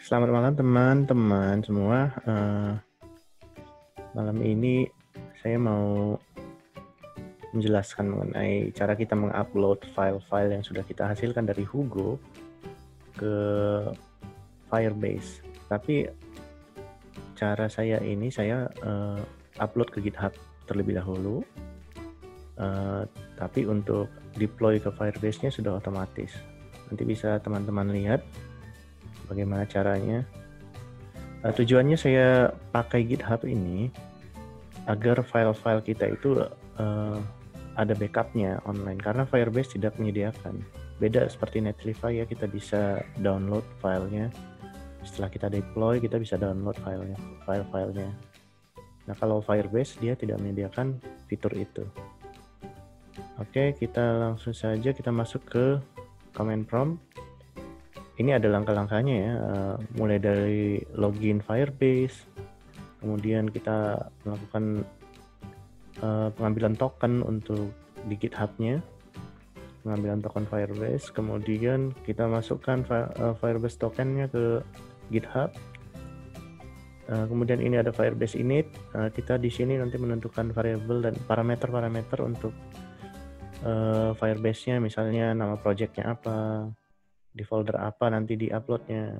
Selamat malam teman-teman semua. Malam ini saya mau menjelaskan mengenai cara kita mengupload file-file yang sudah kita hasilkan dari Hugo ke Firebase. Tapi cara saya ini saya upload ke GitHub terlebih dahulu. Tapi untuk deploy ke Firebase-nya sudah otomatis. Nanti bisa teman-teman lihat bagaimana caranya. Tujuannya saya pakai GitHub ini agar file-file kita itu ada backupnya online, karena Firebase tidak menyediakan. Beda seperti Netlify ya, kita bisa download filenya. Setelah kita deploy, kita bisa download file-filenya. Nah, kalau Firebase dia tidak menyediakan fitur itu. Oke, kita langsung saja kita masuk ke command prompt. Ini ada langkah-langkahnya ya, mulai dari login Firebase, kemudian kita melakukan pengambilan token untuk di GitHub-nya, pengambilan token Firebase, kemudian kita masukkan Firebase tokennya ke GitHub. Kemudian ini ada Firebase init, kita di sini nanti menentukan variabel dan parameter-parameter untuk Firebase-nya, misalnya nama project-nya apa, di folder apa nanti di upload-nya.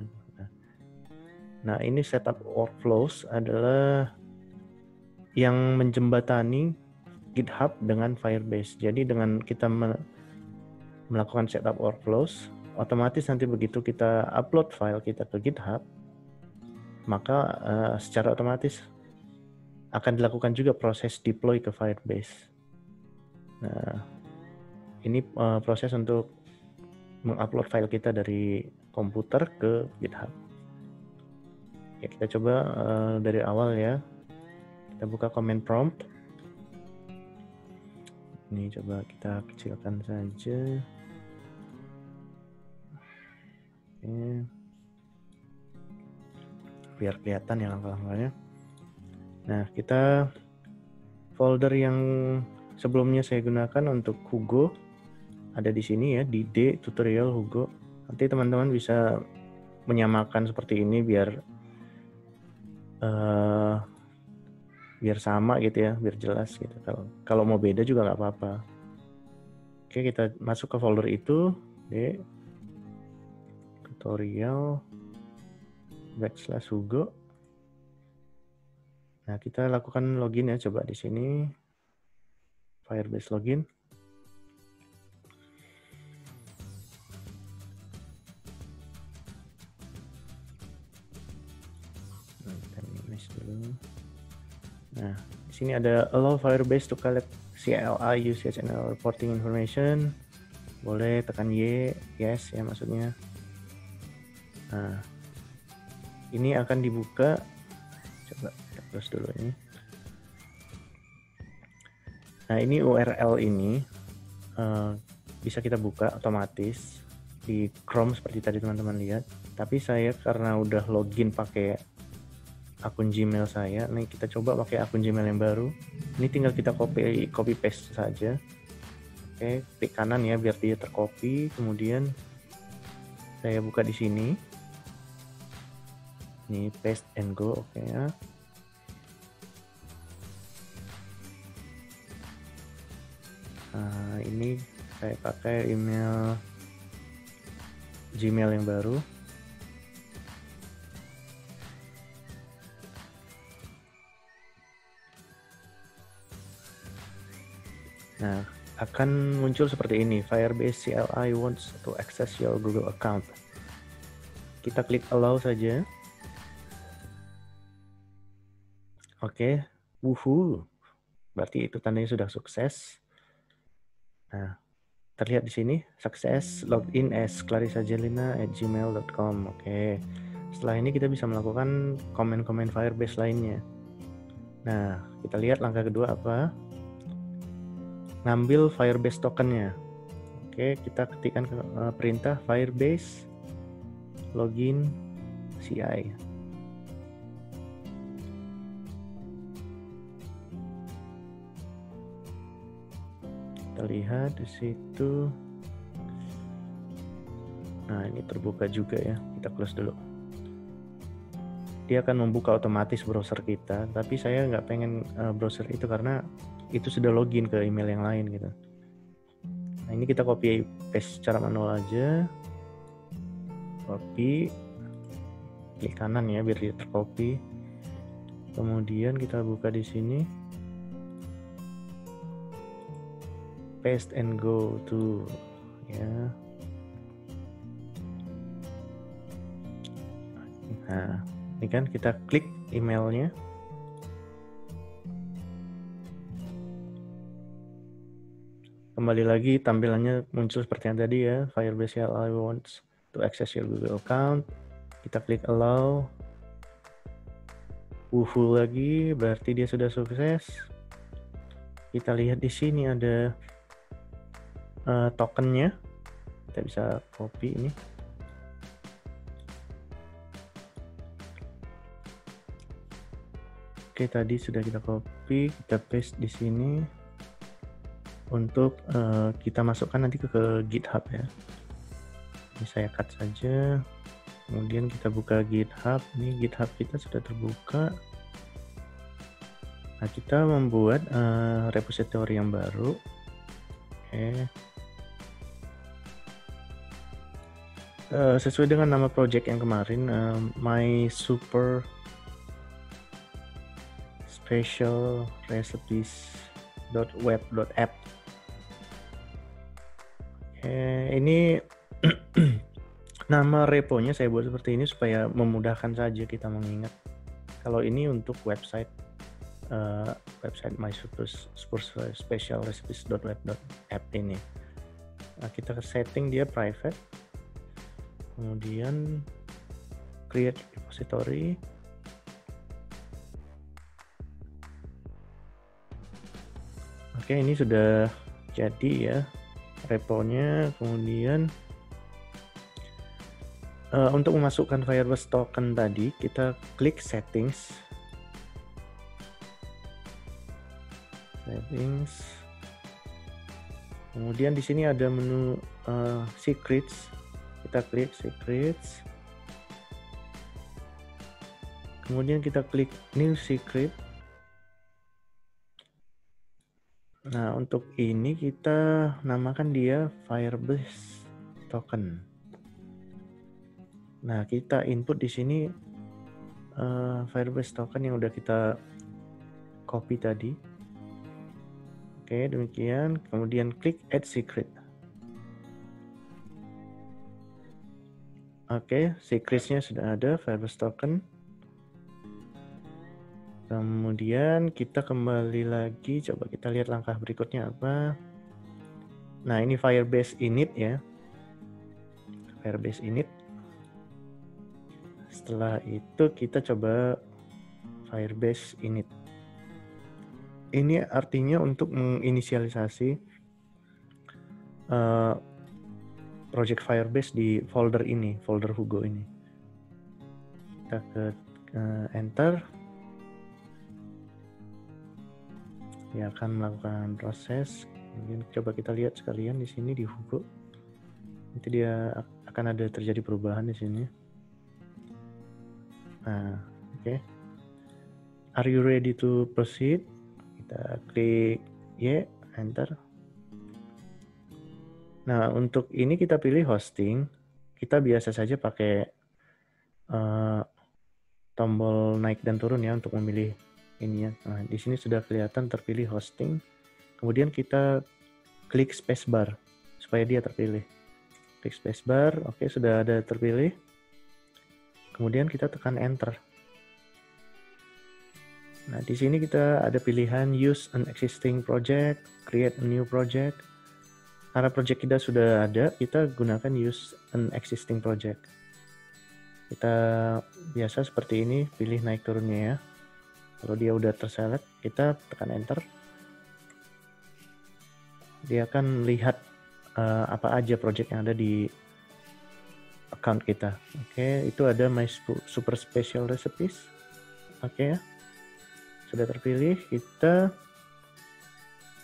Nah, ini setup workflows adalah yang menjembatani GitHub dengan Firebase. Jadi dengan kita melakukan setup workflows, otomatis nanti begitu kita upload file kita ke GitHub, maka secara otomatis akan dilakukan juga proses deploy ke Firebase. Nah, ini proses untuk mengupload file kita dari komputer ke GitHub. Ya, kita coba dari awal ya. Kita buka command prompt. Ini coba kita kecilkan saja. Oke. Biar kelihatan ya langkah-langkahnya. Nah, kita folder yang sebelumnya saya gunakan untuk Hugo ada di sini ya, di D tutorial Hugo. Nanti teman-teman bisa menyamakan seperti ini biar sama gitu ya, biar jelas gitu. Kalau mau beda juga nggak apa-apa. Oke, kita masuk ke folder itu, D tutorial /Hugo. Nah, kita lakukan login ya, coba di sini Firebase login. Nah, di sini ada allow Firebase to collect CLI usage and reporting information. Boleh tekan Y, yes ya maksudnya. Nah, ini akan dibuka. Coba kita close dulu ini. Nah, ini URL ini bisa kita buka otomatis di Chrome seperti tadi teman-teman lihat. Tapi saya karena udah login pakai akun Gmail saya, nih kita coba pakai akun Gmail yang baru. Ini tinggal kita copy paste saja. Oke, klik kanan ya biar dia tercopy. Kemudian saya buka di sini. Ini paste and go, oke ya. Nah, ini saya pakai email Gmail yang baru. Nah, akan muncul seperti ini. Firebase CLI wants to access your Google account. Kita klik allow saja. Oke, wuhu. Berarti itu tandanya sudah sukses. Nah, terlihat di sini sukses login as clarisajelina@gmail.com. Oke. Setelah ini kita bisa melakukan komen-komen Firebase lainnya. Nah, kita lihat langkah kedua apa? Ngambil Firebase tokennya. Oke, kita ketikkan perintah Firebase login CI. Kita lihat di situ. Nah, ini terbuka juga ya. Kita close dulu. dia akan membuka otomatis browser kita, tapi saya nggak pengen browser itu karena itu sudah login ke email yang lain gitu. Nah, ini kita copy paste secara manual aja. Copy, klik kanan ya biar dia tercopy. Kemudian kita buka di sini, paste and go to ya. Nah, ini kan kita klik emailnya. Kembali lagi tampilannya muncul seperti yang tadi ya, Firebase CLI wants to access your Google account. Kita klik allow. Woohoo lagi, berarti dia sudah sukses. Kita lihat di sini ada tokennya. Kita bisa copy ini. Oke, tadi sudah kita copy, kita paste di sini untuk kita masukkan nanti ke GitHub ya. Ini saya cut saja. Kemudian kita buka GitHub. Ini GitHub kita sudah terbuka. Nah, kita membuat repository yang baru. Oke. Sesuai dengan nama project yang kemarin, My Super Special Recipes.web.app. Ini nama reponya saya buat seperti ini supaya memudahkan saja kita mengingat. Kalau ini untuk website My Super Special Recipes.web.app ini. Nah, kita setting dia private. Kemudian create repository. Oke, ini sudah jadi ya reponya. Kemudian untuk memasukkan Firebase token tadi, kita klik settings. Kemudian di sini ada menu secrets. Kita klik secrets. Kemudian kita klik new secret. Nah, untuk ini kita namakan dia Firebase token. Nah, kita input di sini Firebase token yang udah kita copy tadi. Oke, demikian. Kemudian klik add secret. Oke, secretsnya sudah ada, Firebase token. Kemudian kita kembali lagi, coba kita lihat langkah berikutnya apa. Nah, ini Firebase init ya. Firebase init. Setelah itu kita coba Firebase init. Ini artinya untuk menginisialisasi project Firebase di folder ini, folder Hugo ini. Kita ke enter. Dia akan melakukan proses. Kemudian coba kita lihat sekalian di sini di Hugo. Nanti dia akan ada terjadi perubahan di sini. Nah, oke. Are you ready to proceed? Kita klik Y, enter. Nah, untuk ini kita pilih hosting. Kita biasa saja pakai tombol naik dan turun ya untuk memilih ini ya. Nah, di sini sudah kelihatan terpilih hosting. Kemudian kita klik spacebar supaya dia terpilih. Klik spacebar, oke, sudah ada terpilih. Kemudian kita tekan enter. Nah, di sini kita ada pilihan use an existing project, create a new project. Karena project kita sudah ada, kita gunakan use an existing project. Kita biasa seperti ini, pilih naik turunnya ya. Kalau dia udah terselect, kita tekan enter. Dia akan lihat apa aja project yang ada di account kita. Oke, itu ada My Super Special Recipes. Oke ya. Sudah terpilih, kita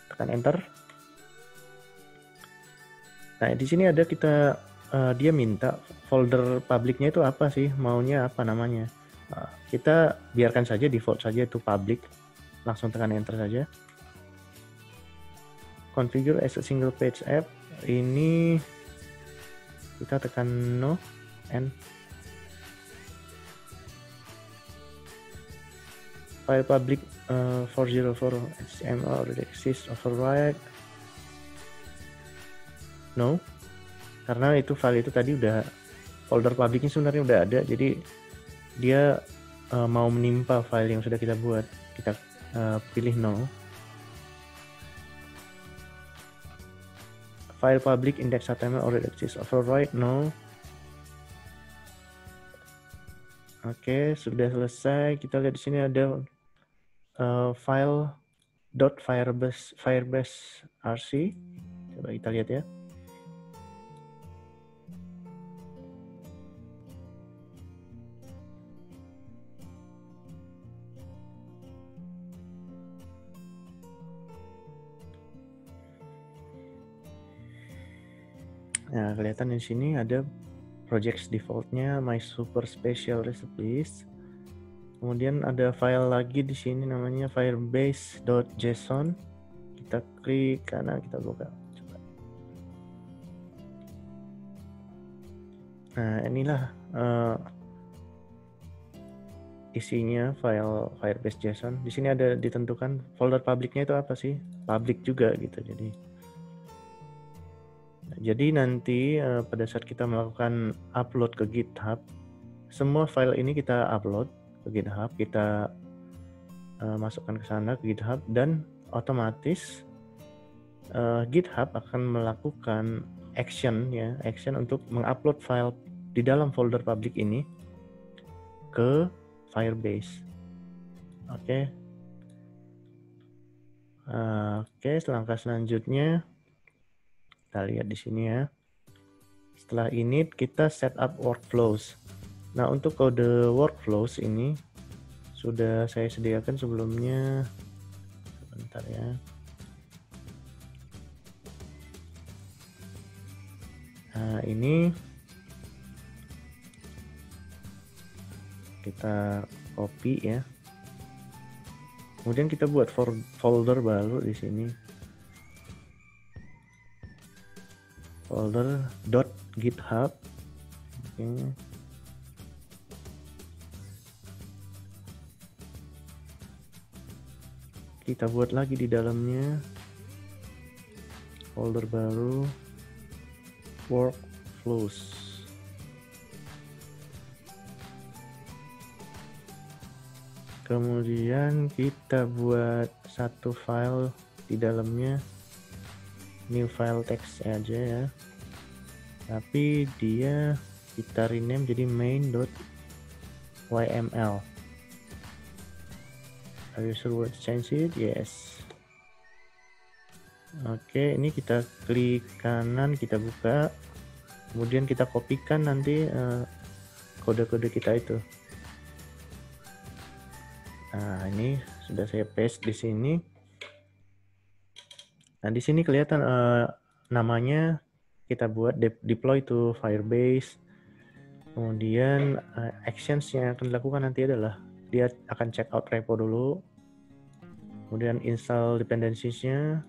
tekan enter. Nah, di sini ada kita dia minta folder publiknya itu apa sih, maunya apa namanya. Kita biarkan saja default saja itu public, langsung tekan enter saja. Configure as a single page app, ini kita tekan no and file public 404 HTML already exists, override no, karena itu file itu tadi udah folder publicnya sebenarnya udah ada, jadi dia mau menimpa file yang sudah kita buat. Kita pilih no. File public index.html already exists, override no. Oke, sudah selesai. Kita lihat di sini ada file .firebase rc. Coba kita lihat ya. Nah, kelihatan di sini ada projects defaultnya my super special recipes. Kemudian ada file lagi di sini namanya firebase.json. Kita klik kanan, kita buka. Coba. Nah, inilah isinya file firebase.json. Di sini ada ditentukan folder publicnya itu apa sih? Public juga gitu. Jadi nanti pada saat kita melakukan upload ke GitHub, semua file ini kita upload ke GitHub, kita masukkan ke sana ke GitHub, dan otomatis GitHub akan melakukan action untuk mengupload file di dalam folder public ini ke Firebase. Oke. Langkah selanjutnya kita lihat di sini ya. Setelah ini kita setup workflows. Nah, untuk kode workflows ini sudah saya sediakan sebelumnya. Sebentar ya. Nah, ini kita copy ya. Kemudian kita buat folder baru di sini. Folder .github. Oke. Kita buat lagi di dalamnya folder baru workflows. Kemudian kita buat satu file di dalamnya, new file text aja ya, tapi dia kita rename jadi main.yml. Are you sure what to change it? Yes. Oke, ini kita klik kanan, kita buka, kemudian kita kopikan nanti kode-kode kita itu. Nah, ini sudah saya paste di sini. Nah, di sini kelihatan namanya kita buat deploy to Firebase. Kemudian actions yang akan dilakukan nanti adalah dia akan check out repo dulu. Kemudian install dependencies-nya.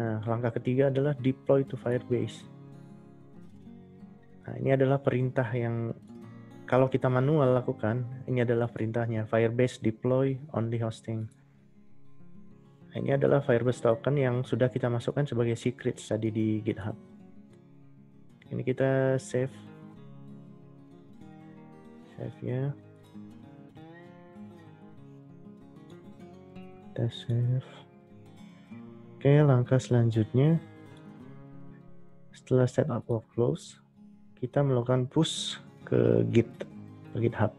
Nah, langkah ketiga adalah deploy to Firebase. Nah, ini adalah perintah yang kalau kita manual lakukan, ini adalah perintahnya Firebase deploy only hosting. Ini adalah Firebase token yang sudah kita masukkan sebagai secrets tadi di GitHub. Ini kita save ya. Kita save. Oke, langkah selanjutnya setelah setup workflows, kita melakukan push ke GitHub.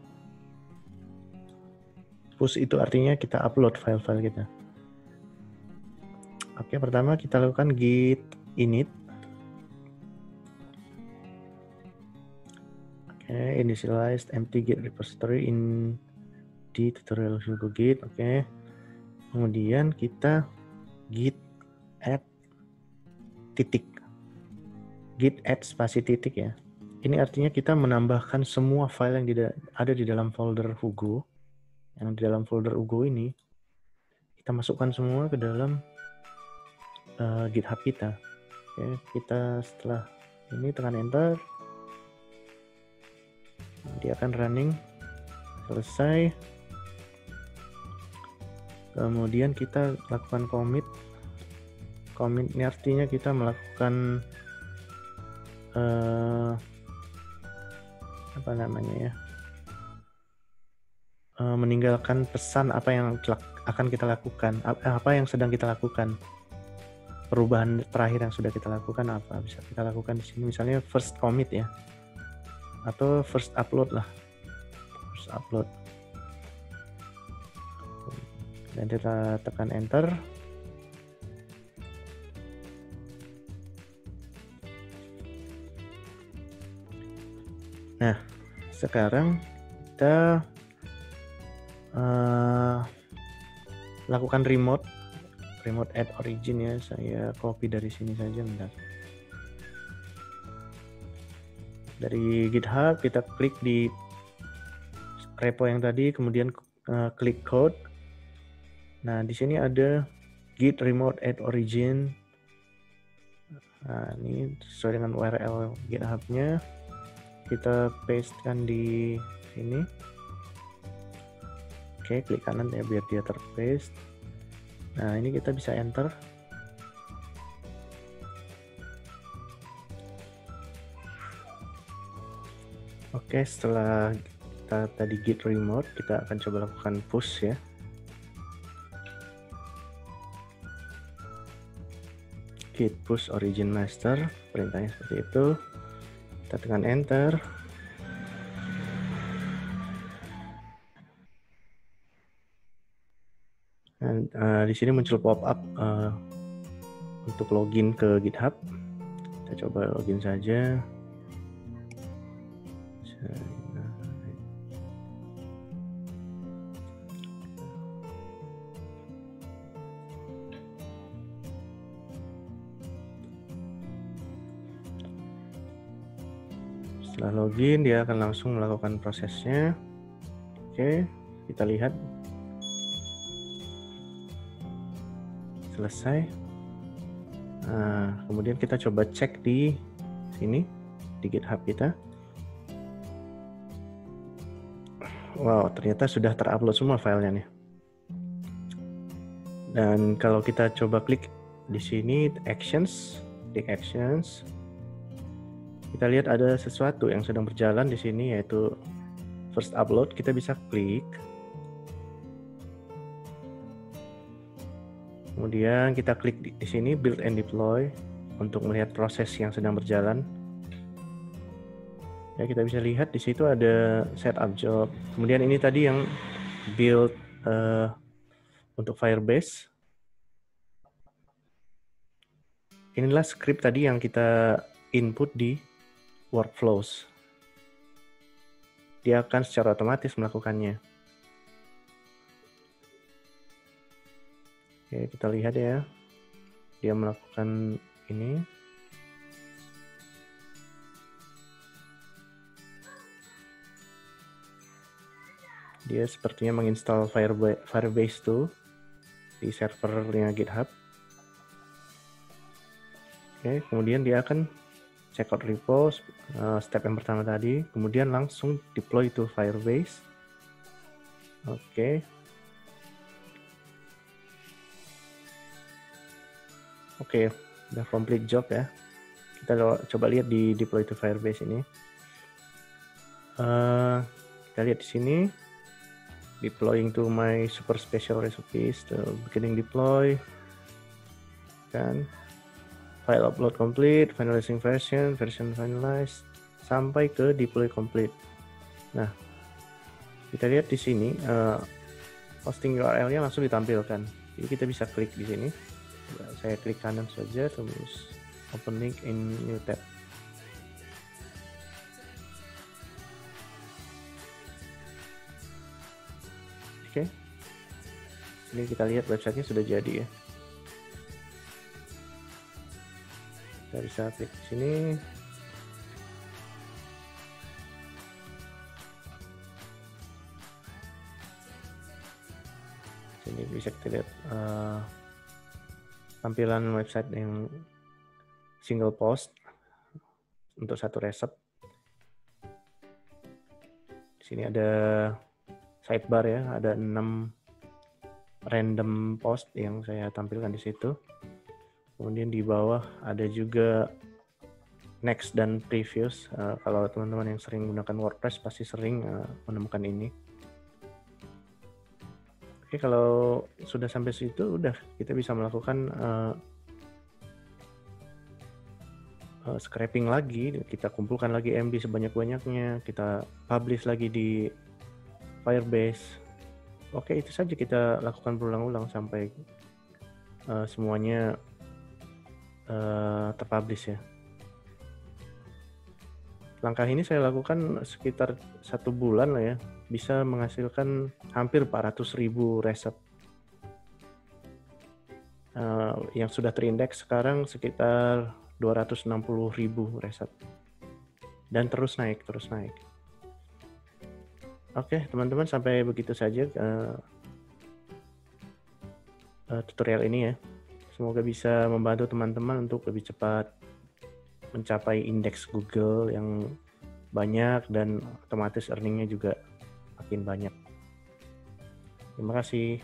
Push itu artinya kita upload file-file kita. Oke, pertama kita lakukan git init. Oke, initialized empty git repository in di tutorial Git. Oke. Kemudian kita git add titik. Git add spasi titik ya. Ini artinya kita menambahkan semua file yang ada di dalam folder Hugo. Yang di dalam folder Hugo ini, kita masukkan semua ke dalam GitHub kita. Oke, kita setelah ini tekan enter, dia akan running. Selesai. Kemudian kita lakukan commit. Commit ini artinya kita melakukan meninggalkan pesan apa yang akan kita lakukan, apa yang sedang kita lakukan. Perubahan terakhir yang sudah kita lakukan apa, bisa kita lakukan di sini, misalnya first commit ya, atau first upload lah, first upload. Dan kita tekan enter. Nah, sekarang kita lakukan remote add origin ya. Saya copy dari sini saja, bentar. Dari GitHub kita klik di repo yang tadi, kemudian klik code. Nah, di sini ada git remote add origin. Nah, ini sesuai dengan URL GitHub-nya. Kita pastekan di sini. Oke, klik kanan ya biar dia terpaste. Nah, ini kita bisa enter. Oke, setelah kita tadi git remote, kita akan coba lakukan push ya. Git push origin master, perintahnya seperti itu. Kita tekan enter. Dan di sini muncul pop-up untuk login ke GitHub. Kita coba login saja. Setelah login, dia akan langsung melakukan prosesnya. Oke, kita lihat. Selesai. Nah, kemudian kita coba cek di sini, di GitHub kita. Wow, ternyata sudah terupload semua filenya nih. Dan kalau kita coba klik di sini, actions, di actions, kita lihat ada sesuatu yang sedang berjalan di sini, yaitu first upload. Kita bisa klik. Kemudian kita klik di sini build and deploy untuk melihat proses yang sedang berjalan. Ya, kita bisa lihat di situ ada setup job. Kemudian ini tadi yang build untuk Firebase. Inilah script tadi yang kita input di workflows. Dia akan secara otomatis melakukannya. Oke, kita lihat ya. Dia melakukan ini. Dia sepertinya menginstal Firebase tuh di servernya GitHub. Oke, kemudian dia akan check out repo, step yang pertama tadi, kemudian langsung deploy to Firebase. Oke. Oke, udah complete job ya. Kita coba lihat di deploy to Firebase ini. Kita lihat di sini, deploying to my super special recipes, the beginning deploy, kan, file upload complete, finalizing version finalized, sampai ke deploy complete. Nah, kita lihat di sini hosting URL-nya langsung ditampilkan. Jadi kita bisa klik di sini. Saya klik kanan saja, terus open link in new tab. Oke. Ini kita lihat websitenya sudah jadi ya. Kita bisa klik di sini. Sini bisa kita lihat tampilan website yang single post untuk satu resep. Di sini ada sidebar ya, ada 6 random post yang saya tampilkan di situ. Kemudian di bawah ada juga next dan previous. Kalau teman-teman yang sering menggunakan WordPress pasti sering menemukan ini. Oke, kalau sudah sampai situ, udah kita bisa melakukan scraping lagi. Kita kumpulkan lagi MB sebanyak-banyaknya, kita publish lagi di Firebase. Oke, itu saja kita lakukan berulang-ulang sampai semuanya terpublish ya. Langkah ini saya lakukan sekitar 1 bulan lah ya, bisa menghasilkan hampir 400.000 resep. Yang sudah terindeks sekarang sekitar 260.000 resep. Dan terus naik. Oke, teman-teman, sampai begitu saja tutorial ini ya. Semoga bisa membantu teman-teman untuk lebih cepat mencapai indeks Google yang banyak dan otomatis earningnya juga makin banyak. Terima kasih.